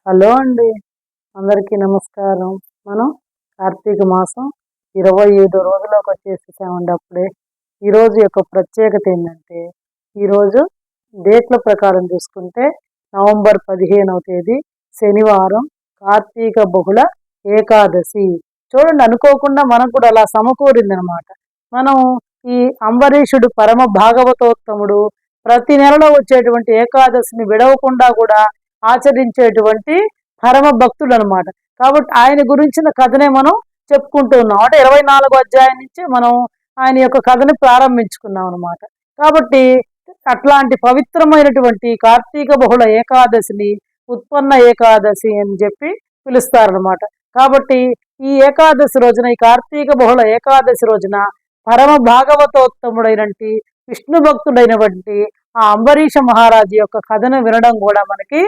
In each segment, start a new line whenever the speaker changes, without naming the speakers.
Hello అండి, అందరికీ నమస్కారం. మనం కార్తీక మాసం 25 రోజులోకి వచ్చేసేసామండి. అప్పుడే ఈరోజు యొక్క ప్రత్యేకత ఏంటంటే, ఈరోజు డేట్ల ప్రకారం చూసుకుంటే నవంబర్ 15వ తేదీ శనివారం, కార్తీక బహుళ ఏకాదశి. చూడండి, అనుకోకుండా మనకు కూడా అలా సమకూరిందనమాట. మనం ఈ అంబరీషుడు పరమ భాగవతోత్తముడు ప్రతి నెలలో వచ్చేటువంటి ఏకాదశిని విడవకుండా కూడా ఆచరించేటువంటి పరమ భక్తుడు అనమాట. కాబట్టి ఆయన గురించిన కథనే మనం చెప్పుకుంటూ ఉన్నాం. అంటే 24వ అధ్యాయం నుంచి మనం ఆయన యొక్క కథని ప్రారంభించుకున్నాం అనమాట. కాబట్టి అట్లాంటి పవిత్రమైనటువంటి కార్తీక బహుళ ఏకాదశిని ఉత్పన్న ఏకాదశి అని చెప్పి పిలుస్తారనమాట. కాబట్టి ఈ ఏకాదశి రోజున, ఈ కార్తీక బహుళ ఏకాదశి రోజున పరమ భాగవతోత్తముడైనటువంటి విష్ణు భక్తుడైనటువంటి ఆ అంబరీష మహారాజు యొక్క కథను వినడం కూడా మనకి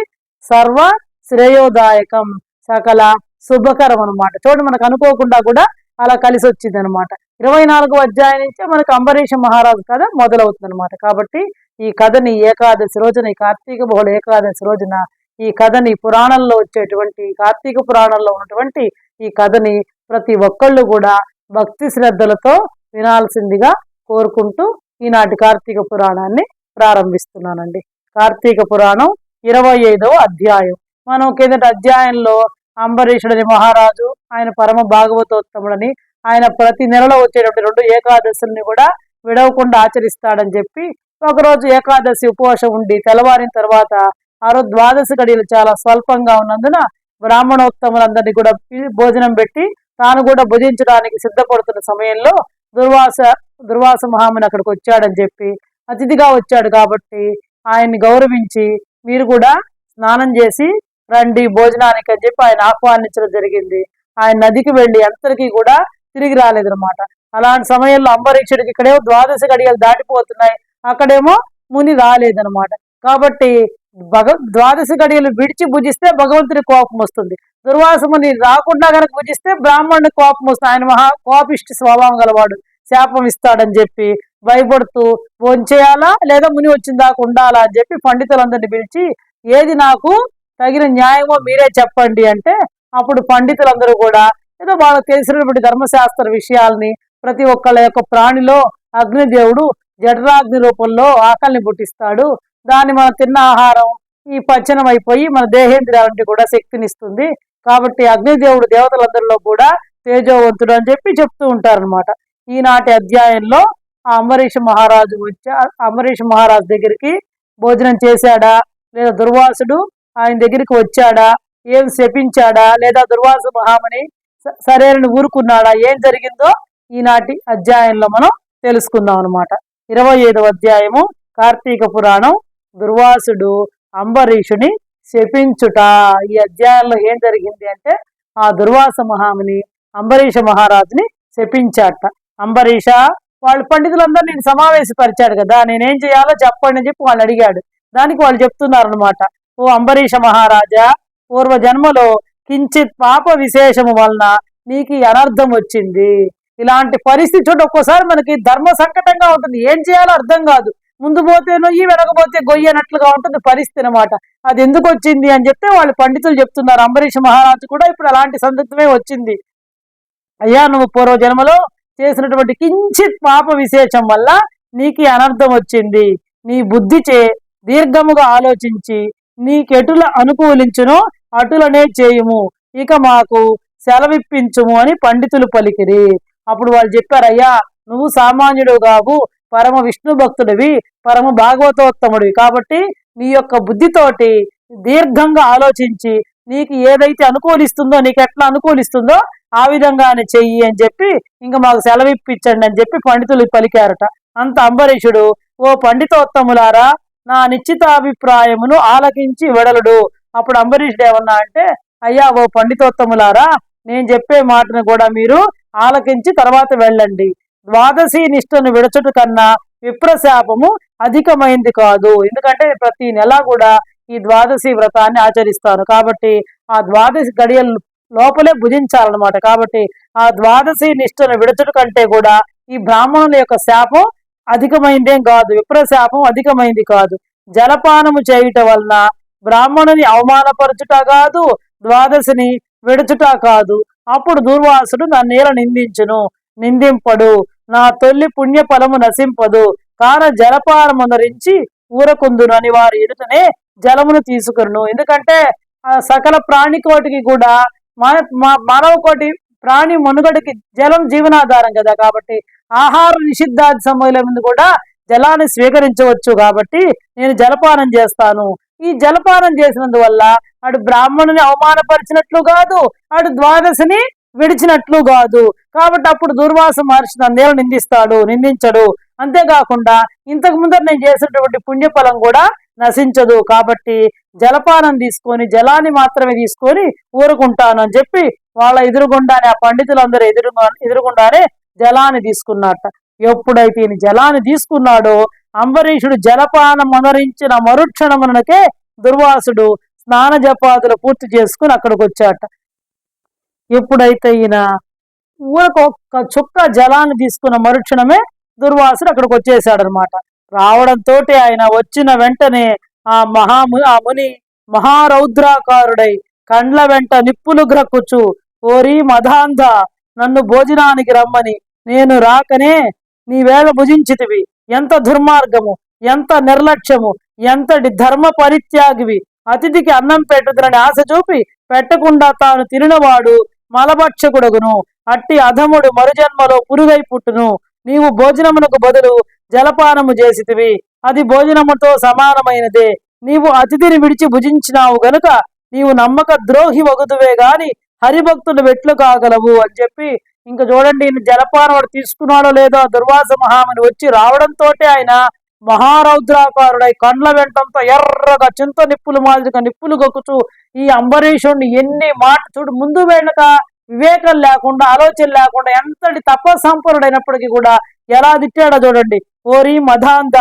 సర్వ శ్రేయోదాయకం, సకల శుభకరం అనమాట. చూడండి, మనకు అనుకోకుండా కూడా అలా కలిసి వచ్చింది అనమాట. 24వ అధ్యాయం నుంచే మనకు అంబరీష మహారాజు కథ మొదలవుతుంది అనమాట. కాబట్టి ఈ కథని ఏకాదశి రోజున, ఈ కార్తీక బహుళ ఏకాదశి రోజున ఈ కథని పురాణంలో వచ్చేటువంటి, కార్తీక పురాణంలో ఉన్నటువంటి ఈ కథని ప్రతి ఒక్కళ్ళు కూడా భక్తి శ్రద్ధలతో వినాల్సిందిగా కోరుకుంటూ ఈనాటి కార్తీక పురాణాన్ని ప్రారంభిస్తున్నానండి. కార్తీక పురాణం 25వ అధ్యాయం. మనం కిందటి అధ్యాయంలో అంబరీషుడని మహారాజు, ఆయన పరమ భాగవతోత్తముడని, ఆయన ప్రతి నెలలో వచ్చేటువంటి 2 ఏకాదశుల్ని కూడా విడవకుండా ఆచరిస్తాడని చెప్పి, ఒకరోజు ఏకాదశి ఉపవాసం ఉండి తెల్లవారిన తర్వాత ఆ రోజు ద్వాదశి గడియలు చాలా స్వల్పంగా ఉన్నందున బ్రాహ్మణోత్తములందరినీ కూడా భోజనం పెట్టి తాను కూడా భుజించడానికి సిద్ధపడుతున్న సమయంలో దుర్వాస మహాముని అక్కడికి వచ్చాడని చెప్పి, అతిథిగా వచ్చాడు కాబట్టి ఆయన్ని గౌరవించి మీరు కూడా స్నానం చేసి రండి భోజనానికి అని చెప్పి ఆయన ఆహ్వానించడం జరిగింది. ఆయన నదికి వెళ్ళి అందరికీ కూడా తిరిగి రాలేదనమాట. అలాంటి సమయంలో అంబరీషుడికి ఇక్కడేమో ద్వాదశి గడియలు దాటిపోతున్నాయి, అక్కడేమో ముని రాలేదనమాట. కాబట్టి ద్వాదశి గడియలు విడిచి భుజిస్తే భగవంతుడి కోపం వస్తుంది, దుర్వాస ముని రాకుండా కనుక భుజిస్తే బ్రాహ్మణుడి కోపం వస్తుంది, ఆయన మహా కోపిష్టి స్వభావం గలవాడు, శాపం ఇస్తాడని చెప్పి భయపడుతూ భోంచేయాలా లేదా ముని వచ్చిన దాకా ఉండాలా అని చెప్పి పండితులందరినీ పిలిచి ఏది నాకు తగిన న్యాయమో మీరే చెప్పండి అంటే, అప్పుడు పండితులందరూ కూడా ఏదో వాళ్ళకి తెలిసినటువంటి ధర్మశాస్త్ర విషయాల్ని, ప్రతి ఒక్కళ్ళ యొక్క ప్రాణిలో అగ్నిదేవుడు జఠరాగ్ని రూపంలో ఆకలిని పుట్టిస్తాడు, దాన్ని మనం తిన్న ఆహారం ఈ పచనం అయిపోయి మన దేహేంద్రియాలంటే కూడా శక్తినిస్తుంది, కాబట్టి అగ్నిదేవుడు దేవతలందరిలో కూడా తేజోవంతుడు అని చెప్పి చెప్తూ ఉంటారనమాట. ఈనాటి అధ్యాయంలో ఆ అంబరీష మహారాజు దగ్గరికి భోజనం చేశాడా లేదా దుర్వాసుడు ఆయన దగ్గరికి వచ్చాడా, ఏం శపించాడా లేదా దుర్వాస మహాముని సరేనని ఊరుకున్నాడా, ఏం జరిగిందో ఈనాటి అధ్యాయంలో మనం తెలుసుకుందాం అనమాట. 25వ అధ్యాయము కార్తీక పురాణం. దుర్వాసుడు అంబరీషుని శపించుట. ఈ అధ్యాయంలో ఏం జరిగింది అంటే, ఆ దుర్వాస మహాముని అంబరీష మహారాజుని శపించాట. అంబరీష వాళ్ళు పండితులందరూ నేను సమావేశపరిచాడు కదా, నేనేం చేయాలో చెప్పండి అని చెప్పి వాళ్ళు అడిగాడు. దానికి వాళ్ళు చెప్తున్నారు అనమాట, ఓ అంబరీష మహారాజా, పూర్వ జన్మలో కించిత్ పాప విశేషము వలన నీకు ఈ అనర్థం వచ్చింది. ఇలాంటి పరిస్థితి చూడ ఒక్కోసారి మనకి ధర్మ సంకటంగా ఉంటుంది, ఏం చేయాలో అర్థం కాదు, ముందు పోతే నొయ్యి వెనకపోతే గొయ్యి అన్నట్లుగా ఉంటుంది పరిస్థితి అనమాట. అది ఎందుకు వచ్చింది అని చెప్తే వాళ్ళు పండితులు చెప్తున్నారు, అంబరీష మహారాజు కూడా ఇప్పుడు అలాంటి సందర్భమే వచ్చింది. అయ్యా, నువ్వు పూర్వ జన్మలో చేసినటువంటి కించిత్ పాప విశేషం వల్ల నీకు అనర్థం వచ్చింది. నీ బుద్ధిచే దీర్ఘముగా ఆలోచించి నీకెటుల అనుకూలించునో అటులనే చేయుము, ఇక మాకు సెలవిప్పించుము అని పండితులు పలికిరి. అప్పుడు వాళ్ళు చెప్పారు, అయ్యా నువ్వు సామాన్యుడు కావు, పరమ విష్ణు భక్తుడివి, పరమ భాగవతోత్తముడివి, కాబట్టి నీ యొక్క బుద్ధితోటి దీర్ఘంగా ఆలోచించి నీకు ఏదైతే అనుకూలిస్తుందో, నీకు ఎట్లా అనుకూలిస్తుందో ఆ విధంగానే చెయ్యి అని చెప్పి ఇంకా మాకు సెలవిప్పించండి అని చెప్పి పండితులు పలికారట. అంత అంబరీషుడు, ఓ పండితోత్తములారా, నా నిశ్చితాభిప్రాయమును ఆలకించి వెడలుడు. అప్పుడు అంబరీషుడు ఏమన్నా అంటే, అయ్యా ఓ పండితోత్తములారా, నేను చెప్పే మాటను కూడా మీరు ఆలకించి తర్వాత వెళ్ళండి. ద్వాదశి నిష్టను విడచుట కన్నా విప్రశాపము అధికమైంది కాదు. ఎందుకంటే ప్రతి నెల కూడా ఈ ద్వాదశి వ్రతాన్ని ఆచరిస్తాను, కాబట్టి ఆ ద్వాదశి గడియల లోపలే భుజించాలన్నమాట. కాబట్టి ఆ ద్వాదశి నిష్టను విడచుట కంటే కూడా ఈ బ్రాహ్మణుల యొక్క శాపం అధికమైందేం కాదు, విప్రశాపం అధికమైంది కాదు. జలపానము చేయుట వలన బ్రాహ్మణుని అవమానపరచుట కాదు, ద్వాదశిని విడుచుట కాదు. అప్పుడు దుర్వాసుడు నన్నేల నిందించును, నిందింపడు. నా తొల్లి పుణ్య ఫలము నశింపదు. కాన జలపానమునరించి ఊరకుందును అని వారి ఎదుటనే జలమును తీసుకును. ఎందుకంటే సకల ప్రాణికోటికి కూడా మానవ కోటి ప్రాణి మనుగడికి జలం జీవనాధారం కదా. కాబట్టి ఆహార నిషిద్ధాది సమయంలో ముందు కూడా జలాన్ని స్వీకరించవచ్చు. కాబట్టి నేను జలపానం చేస్తాను. ఈ జలపానం చేసినందువల్ల అటు బ్రాహ్మణుని అవమానపరిచినట్లు కాదు, అటు ద్వాదశిని విడిచినట్లు కాదు. కాబట్టి అప్పుడు దుర్వాస మహర్షి నన్నేలా నిందించడు. అంతేకాకుండా ఇంతకు ముందర నేను చేసినటువంటి పుణ్యఫలం కూడా నశించదు. కాబట్టి జలపానం తీసుకొని జలాన్ని మాత్రమే తీసుకొని ఊరుకుంటాను అని చెప్పి వాళ్ళ ఎదురుగుండానే, ఆ పండితులందరూ ఎదురుగుండానే జలాన్ని తీసుకున్నట్ట. ఎప్పుడైతే ఈయన జలాన్ని తీసుకున్నాడో అంబరీషుడు జలపానం మొనరించిన మరుక్షణమునకే దుర్వాసుడు స్నాన జపాదులు పూర్తి చేసుకుని అక్కడికి వచ్చాట. ఎప్పుడైతే ఈయన ఊరకు ఒక్క చుక్క జలాన్ని తీసుకున్న మరుక్షణమే దుర్వాసుడు అక్కడికి వచ్చేసాడనమాట. రావడంతో ఆయన వచ్చిన వెంటనే ఆ ముని మహారౌద్రాకారుడై కండ్ల వెంట నిప్పులు గ్రక్కుచు, ఓరి మదాంధ, నన్ను భోజనానికి రమ్మని నేను రాకనే నీవేళ భుజించితివి. ఎంత దుర్మార్గము, ఎంత నిర్లక్ష్యము, ఎంతటి ధర్మ పరిత్యాగివి. అతిథికి అన్నం పెట్టుదనని ఆశ చూపి పెట్టకుండా తాను తినినవాడు మలభక్షకుడగును. అట్టి అధముడు మరుజన్మలో పురుగై పుట్టును. నీవు భోజనమునకు బదులు జలపానము చేసితివి, అది భోజనముతో సమానమైనదే. నీవు అతిథిని విడిచి భుజించినావు గనుక నీవు నమ్మక ద్రోహి వగుదువే గాని హరిభక్తులు వెట్లు కాగలవు అని చెప్పి, ఇంక చూడండి ఈయన జలపానం వాడు తీసుకున్నాడో లేదో దుర్వాస మహాముని వచ్చి రావడంతో ఆయన మహారౌద్రాకారుడై కండ్ల వెంటంతో ఎర్రగా చింత నిప్పులు మాదిరిగా నిప్పులు గొక్కుచూ ఈ అంబరీషుడిని ఎన్ని మాట చూడు, ముందు వెనుక వివేకం లేకుండా ఆలోచన లేకుండా ఎంతటి తపస్సంపన్నుడైనప్పటికీ కూడా ఎలా తిట్టాడో చూడండి. ఓరి మదాంధ,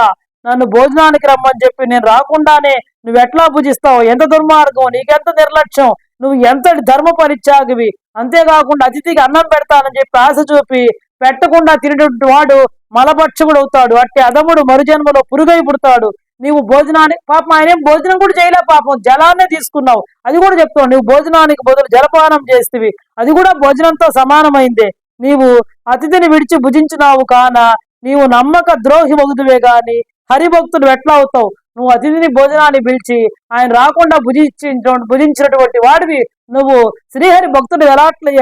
నన్ను భోజనానికి రమ్మని చెప్పి నేను రాకుండానే నువ్వు ఎట్లా భుజిస్తావు? ఎంత దుర్మార్గం, నీకెంత నిర్లక్ష్యం, నువ్వు ఎంతటి ధర్మ పరిత్యాగివి. అంతేకాకుండా అతిథికి అన్నం పెడతానని చెప్పి ఆశ చూపి పెట్టకుండా తినేటువంటి వాడు మలభక్షకుడు అవుతాడు. అట్టి అధముడు మరుజన్మలో పురుగై పుడతాడు. నీవు భోజనానికి, పాపం ఆయన ఏం భోజనం కూడా చేయలే, పాపం జలాన్నే తీసుకున్నావు, అది కూడా చెప్తావు. నువ్వు భోజనానికి బదులు జలపానం చేస్తేవి, అది కూడా భోజనంతో సమానమైందే. నీవు అతిథిని విడిచి భుజించినావు కాన నీవు నమ్మక ద్రోహి వగుదువే గాని హరిభక్తుడు ఎట్లా అవుతావు? నువ్వు అతిథిని భోజనాన్ని పిలిచి ఆయన రాకుండా భుజించినటువంటి వాడివి నువ్వు శ్రీహరి భక్తుడు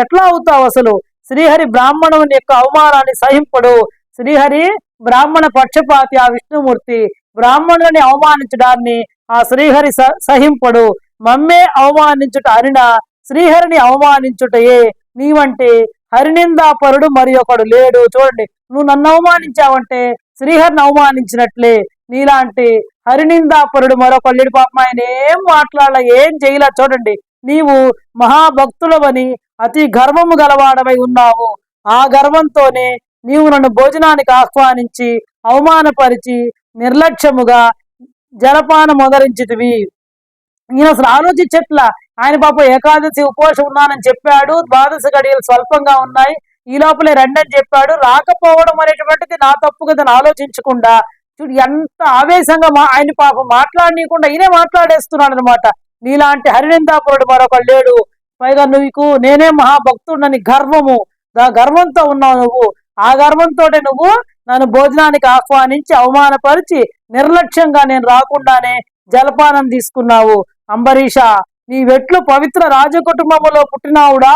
ఎట్లా అవుతావు? అసలు శ్రీహరి బ్రాహ్మణుని యొక్క అవమానాన్ని సహింపడు. శ్రీహరి బ్రాహ్మణ పక్షపాతి, ఆ విష్ణుమూర్తి బ్రాహ్మణుని అవమానించడాన్ని ఆ శ్రీహరి సహింపడు. మమ్మే అవమానించుట అనినా శ్రీహరిని అవమానించుటయే. నీవంటే హరినిందాపరుడు మరి ఒకడు లేడు. చూడండి, నువ్వు నన్ను అవమానించావంటే శ్రీహరిని అవమానించినట్లే. నీలాంటి హరినిందాపరుడు మరొకడు లేడు. పాపం ఆయన ఏం మాట్లాడాల, ఏం చేయలా. చూడండి, నీవు మహాభక్తులవని అతి గర్వము గలవాడవై ఉన్నావు. ఆ గర్వంతోనే నీవు నన్ను భోజనానికి ఆహ్వానించి అవమానపరిచి నిర్లక్ష్యముగా జలపానం మొదరించితివి. నేను అసలు ఆలోచించట్లా. ఆయన పాప ఏకాదశి ఉపవాసం ఉన్నానని చెప్పాడు, ద్వాదశ గడియలు స్వల్పంగా ఉన్నాయి, ఈ లోపలే రెండని చెప్పాడు. రాకపోవడం అనేటువంటిది నా తప్పు కదని ఆలోచించకుండా చూడు ఎంత ఆవేశంగా ఆయన పాపం మాట్లాడనీయకుండా ఈయనే మాట్లాడేస్తున్నాడు అనమాట. నీలాంటి హరినిందాపురుడు మరొకడు లేడు. పైగా నువ్వు నేనే మహాభక్తుడని గర్వము, గర్వంతో ఉన్నావు నువ్వు. ఆ గర్వంతో నువ్వు నన్ను భోజనానికి ఆహ్వానించి అవమానపరిచి నిర్లక్ష్యంగా నేను రాకుండానే జలపానం తీసుకున్నావు. అంబరీష, నీ వెట్లు పవిత్ర రాజకుటుంబంలో పుట్టినావుడా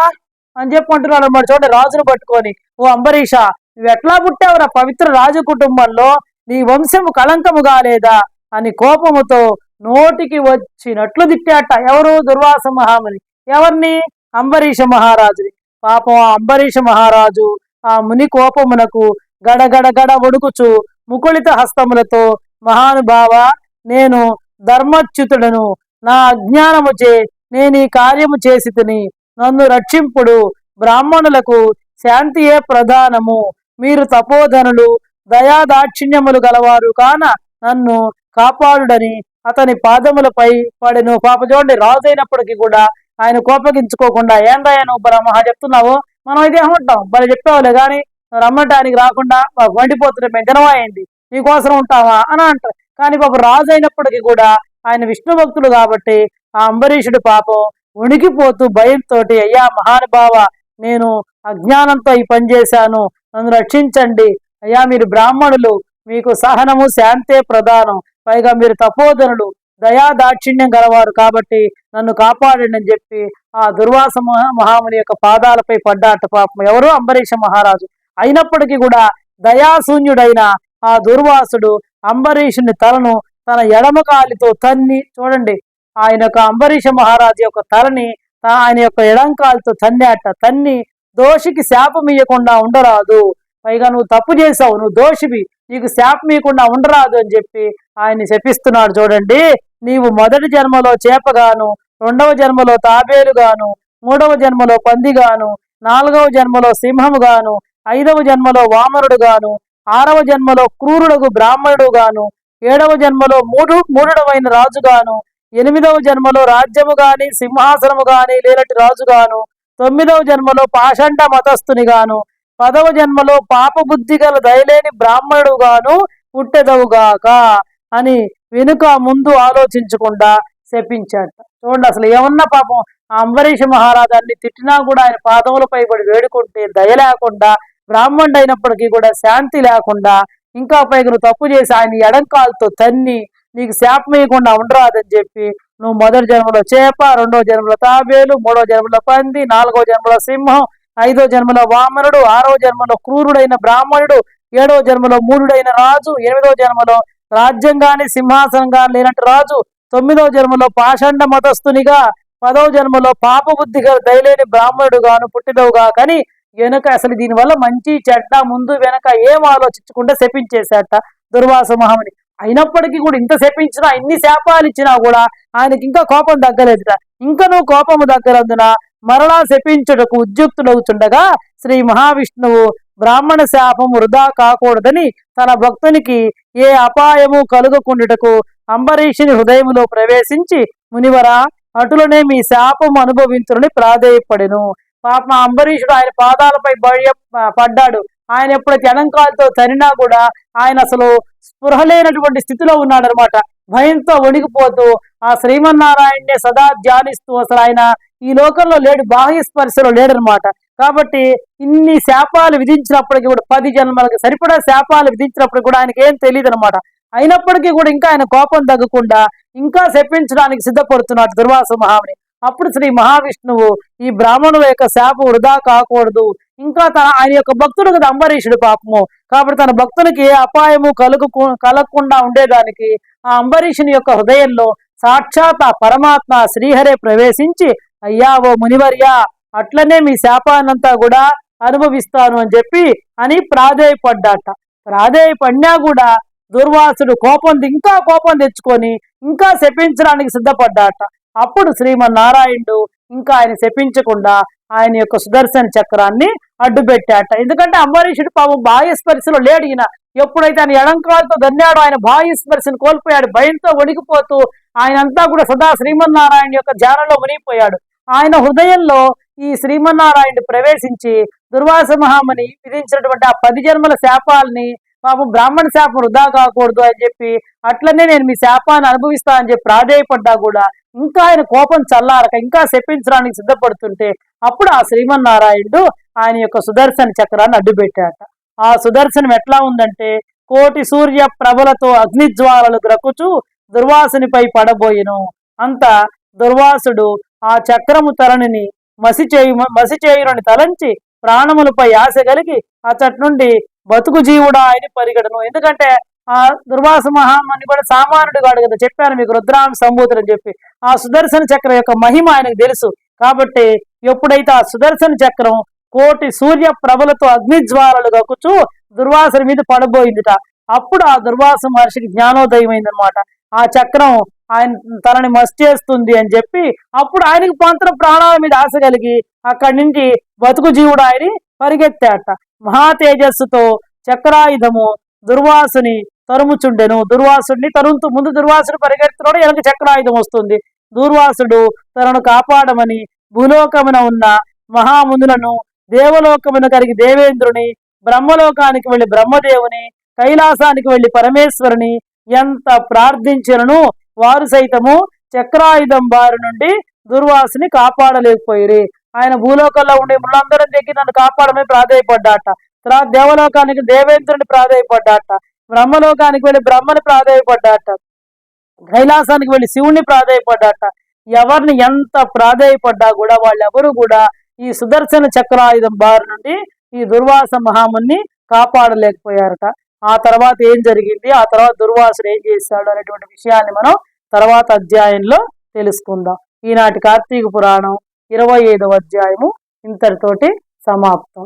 అని చెప్పి అంటున్నాడు అన్నమాట. చూడండి, రాజును పట్టుకొని, ఓ అంబరీష, నువ్వు ఎట్లా పుట్టావురా పవిత్ర రాజకుటుంబంలో? నీ వంశము కళంకము కాలేదా అని కోపముతో నోటికి వచ్చినట్లు తిట్టాట. ఎవరు? దుర్వాస మహాముని. ఎవరిని? అంబరీష మహారాజుని. పాపం ఆ అంబరీష మహారాజు ఆ ముని కోపమునకు గడగడగడ వణుకుచు ముకుళిత హస్తములతో, మహానుభావ, నేను ధర్మచ్యుతుడను, నా అజ్ఞానముచే నేను ఈ కార్యము చేసి తిని, నన్ను రక్షింపుడు. బ్రాహ్మణులకు శాంతియే ప్రధానము. మీరు తపోధనులు, దయాదాక్షిణ్యములు గలవారు కాన నన్ను కాపాడుడని అతని పాదములపై పడెను. పాప చూడండి, రాజు అయినప్పటికీ కూడా ఆయన కోపగించుకోకుండా, ఏందయ్యా నువ్వు బ్రహ్మ చెప్తున్నావు, మనం ఇదేమంటాం, మరి చెప్పావులే కానీ రమ్మటానికి రాకుండా వండిపోతుంటే మేము జనవాయండి నీకోసం ఉంటావా అని అంటారు. కానీ పాప రాజు అయినప్పటికీ కూడా ఆయన విష్ణు భక్తుడు కాబట్టి ఆ అంబరీషుడు పాపం వణికిపోతూ భయంతో, అయ్యా మహానుభావ, నేను అజ్ఞానంతో ఈ పని చేశాను, నన్ను రక్షించండి, అయ్యా మీరు బ్రాహ్మణులు, మీకు సహనము శాంతే ప్రధానం, పైగా మీరు తపోధనులు, దయా దాక్షిణ్యం గలవారు కాబట్టి నన్ను కాపాడండి అని చెప్పి ఆ దుర్వాస మహాముని యొక్క పాదాలపై పడ్డాట పాపం. ఎవరు? అంబరీష మహారాజు. అయినప్పటికీ కూడా దయాశూన్యుడైన ఆ దుర్వాసుడు అంబరీషుని తలను తన ఎడమ కాలితో తన్ని, చూడండి, ఆయన యొక్క అంబరీష మహారాజు యొక్క తలని ఆయన యొక్క ఎడంకాలతో తన్నాట. తన్ని దోషికి శాపం ఇయ్యకుండా ఉండరాదు, పైగా నువ్వు తప్పు చేసావు, నువ్వు దోషివి, నీకు శాపం ఇవ్వకుండా ఉండరాదు అని చెప్పి ఆయన్ని శపిస్తున్నాడు. చూడండి, నీవు మొదటి జన్మలో చేపగాను, రెండవ జన్మలో తాబేలుగాను, మూడవ జన్మలో పందిగాను, నాలుగవ జన్మలో సింహముగాను, ఐదవ జన్మలో వామనుడుగాను, ఆరవ జన్మలో క్రూరుడుగు బ్రాహ్మణుడుగాను, ఏడవ జన్మలో మూఢుడవైన రాజుగాను, ఎనిమిదవ జన్మలో రాజ్యము గాని సింహాసనము గాని లేనటి రాజుగాను, తొమ్మిదవ జన్మలో పాషండ మతస్థునిగాను, 10వ జన్మలో పాప బుద్ధి గల దయలేని బ్రాహ్మణుడుగాను పుట్టెదవుగాక అని వెనుక ముందు ఆలోచించకుండా శపించాట. చూడండి, అసలు ఏమన్నా పాపం ఆ అంబరీష మహారాజాన్ని తిట్టినా కూడా ఆయన పాదములపై పడి వేడుకుంటే దయ లేకుండా, బ్రాహ్మణుడు అయినప్పటికీ కూడా శాంతి లేకుండా, ఇంకా పైగా నువ్వు తప్పు చేసి ఆయన ఎడంకాలతో తన్ని నీకు శాపం వేయకుండా ఉండరాదని చెప్పి, నువ్వు మొదటి జన్మలో చేప, రెండవ జన్మలో తాబేలు, మూడవ జన్మలో పంది, నాలుగవ జన్మలో సింహం, ఐదవ జన్మలో వామనుడు, ఆరవ జన్మలో క్రూరుడైన బ్రాహ్మణుడు, ఏడవ జన్మలో మూఢుడైన రాజు, ఎనిమిదవ జన్మలో రాజ్యం గాని సింహాసనం గాని లేనట్టు రాజు, 9వ జన్మలో పాషండ మతస్థునిగా, 10వ జన్మలో పాప బుద్ధిగా దయలేని బ్రాహ్మణుడు గాను పుట్టిదవుగా. కానీ వెనక అసలు దీనివల్ల మంచి చెడ్డ ముందు వెనక ఏం ఆలోచించకుండా శపించేశాట దుర్వాస మహాముని. అయినప్పటికీ కూడా ఇంత శపించినా, ఇన్ని శాపాలు ఇచ్చినా కూడా ఆయనకి ఇంకా కోపం తగ్గలేదుట. ఇంకా నువ్వు కోపము దగ్గరందున మరలా శపించుటకు ఉద్యుక్తుడవుతుండగా శ్రీ మహావిష్ణువు బ్రాహ్మణ శాపం వృధా కాకూడదని తన భక్తునికి ఏ అపాయము కలుగకుండుటకు అంబరీషుని హృదయములో ప్రవేశించి, మునివరా, అటులనే మీ శాపం అనుభవించులని ప్రాధేయపడెను. పాప అంబరీషుడు ఆయన పాదాలపై పడ్డాడు. ఆయన ఎప్పుడైతే ఎడంకాలతో తనినా కూడా ఆయన అసలు స్పృహ లేనటువంటి స్థితిలో ఉన్నాడు అనమాట. భయంతో వణికిపోతూ ఆ శ్రీమన్నారాయణ్ణే సదా ధ్యానిస్తూ అసలు ఆయన ఈ లోకంలో లేడు, బాహ్య స్పర్శలో లేడనమాట. కాబట్టి ఇన్ని శాపాలు విధించినప్పటికీ కూడా 10 జన్మలకు సరిపడా శాపాలు విధించినప్పుడు కూడా ఆయనకి ఏం తెలియదు అనమాట. అయినప్పటికీ కూడా ఇంకా ఆయన కోపం తగ్గకుండా ఇంకా శపించడానికి సిద్ధపడుతున్నాడు దుర్వాస మహాముని. అప్పుడు శ్రీ మహావిష్ణువు ఈ బ్రాహ్మణుల యొక్క శాపం వృధా కాకూడదు, ఇంకా ఆయన యొక్క భక్తుడు కదా అంబరీషుడు పాపము, కాబట్టి తన భక్తునికి ఏ అపాయము కలగకుండా ఉండేదానికి ఆ అంబరీషుని యొక్క హృదయంలో సాక్షాత్ ఆ పరమాత్మ శ్రీహరే ప్రవేశించి, అయ్యా ఓ మునివర్యా, అట్లనే మీ శాపాన్నంతా కూడా అనుభవిస్తాను అని చెప్పి అని ప్రాధేయపడ్డాట. ప్రాధేయపడినా కూడా దుర్వాసుడు ఇంకా కోపం తెచ్చుకొని ఇంకా శపించడానికి సిద్ధపడ్డాట. అప్పుడు శ్రీమన్నారాయణుడు ఇంకా ఆయన శపించకుండా ఆయన యొక్క సుదర్శన చక్రాన్ని అడ్డుపెట్టాట. ఎందుకంటే అంబరీషుడు పాపం బాహ్య స్పర్శలో లేడు. ఈయన ఎప్పుడైతే ఆయన ఎడంకాలతో దన్నాడో ఆయన బాహ్య స్పర్శను కోల్పోయాడు. భయంతో వణికిపోతూ ఆయన అంతా కూడా సదా శ్రీమన్నారాయణ యొక్క ధ్యానంలో మునిగిపోయాడు. ఆయన హృదయంలో ఈ శ్రీమన్నారాయణుడు ప్రవేశించి దుర్వాస మహాముని విధించినటువంటి ఆ 10 జన్మల శాపాలని, పాపం బ్రాహ్మణ శాపం వృధా కాకూడదు అని చెప్పి, అట్లనే నేను మీ శాపాన్ని అనుభవిస్తా అని చెప్పి ప్రాధేయపడ్డా కూడా ఇంకా ఆయన కోపం చల్లారక ఇంకా శపించడానికి సిద్ధపడుతుంటే అప్పుడు ఆ శ్రీమన్నారాయణుడు ఆయన యొక్క సుదర్శన చక్రాన్ని అడ్డుపెట్టాట. ఆ సుదర్శనం ఎట్లా ఉందంటే, కోటి సూర్య ప్రభలతో అగ్నిజ్వాలలు గ్రక్కుచు దుర్వాసునిపై పడబోయిను. అంత దుర్వాసుడు ఆ చక్రము తరణిని మసిచేయునని తలంచి ప్రాణములపై ఆశ కలిగి అతటి నుండి బతుకు జీవుడా అని పరిగెడను. ఎందుకంటే ఆ దుర్వాస మహాముని కూడా సామాన్యుడు కాడు కదా, చెప్పాను మీకు రుద్రాం సంభూతులు అని చెప్పి. ఆ సుదర్శన చక్రం యొక్క మహిమ ఆయనకు తెలుసు. కాబట్టి ఎప్పుడైతే ఆ సుదర్శన చక్రం కోటి సూర్య ప్రభలతో అగ్నిజ్వాలలు గక్కుచు దుర్వాసుని మీద పడబోయిందిట. అప్పుడు ఆ దుర్వాస మహర్షికి జ్ఞానోదయం అయిందనమాట. ఆ చక్రం ఆయన తనని చేస్తుంది అని చెప్పి అప్పుడు ఆయనకి మాత్రం ప్రాణాల మీద ఆశ కలిగి అక్కడి నుంచి బతుకు జీవుడు ఆయన పరిగెత్తాట. మహాతేజస్సుతో చక్రాయుధము దుర్వాసుని తరుముచుండెను. దుర్వాసుడిని తరుముతూ ముందు దుర్వాసుడు పరిగెత్తున్నాడు, వెనక చక్రాయుధం వస్తుంది. దుర్వాసుడు తనను కాపాడమని భూలోకమున ఉన్న మహామునులను, దేవలోకమున కలిగి దేవేంద్రుని, బ్రహ్మలోకానికి వెళ్లి బ్రహ్మదేవుని, కైలాసానికి వెళ్లి పరమేశ్వరుని ఎంత ప్రార్థించినను వారు సైతము చక్రాయుధం బారి నుండి దుర్వాసుని కాపాడలేకపోయి. ఆయన భూలోకంలో ఉండే ముళ్ళందరం దగ్గర నన్ను కాపాడమని ప్రాధేయపడ్డాట. తర్వాత దేవలోకానికి దేవేంద్రుని ప్రాధేయపడ్డాట. బ్రహ్మలోకానికి వెళ్ళి బ్రహ్మని ప్రాధేయపడ్డాట. కైలాసానికి వెళ్ళి శివుణ్ణి ప్రాధేయపడ్డాట. ఎవరిని ఎంత ప్రాధేయపడ్డా కూడా వాళ్ళెవరు కూడా ఈ సుదర్శన చక్రాయుధం బారి నుండి ఈ దుర్వాస మహాముని కాపాడలేకపోయారట. ఆ తర్వాత ఏం జరిగింది, ఆ తర్వాత దుర్వాసుడు ఏం చేశాడు అనేటువంటి విషయాన్ని మనం తర్వాత అధ్యాయంలో తెలుసుకుందాం. ఈనాటి కార్తీక పురాణం 25వ అధ్యాయము ఇంతటితోటి సమాప్తం.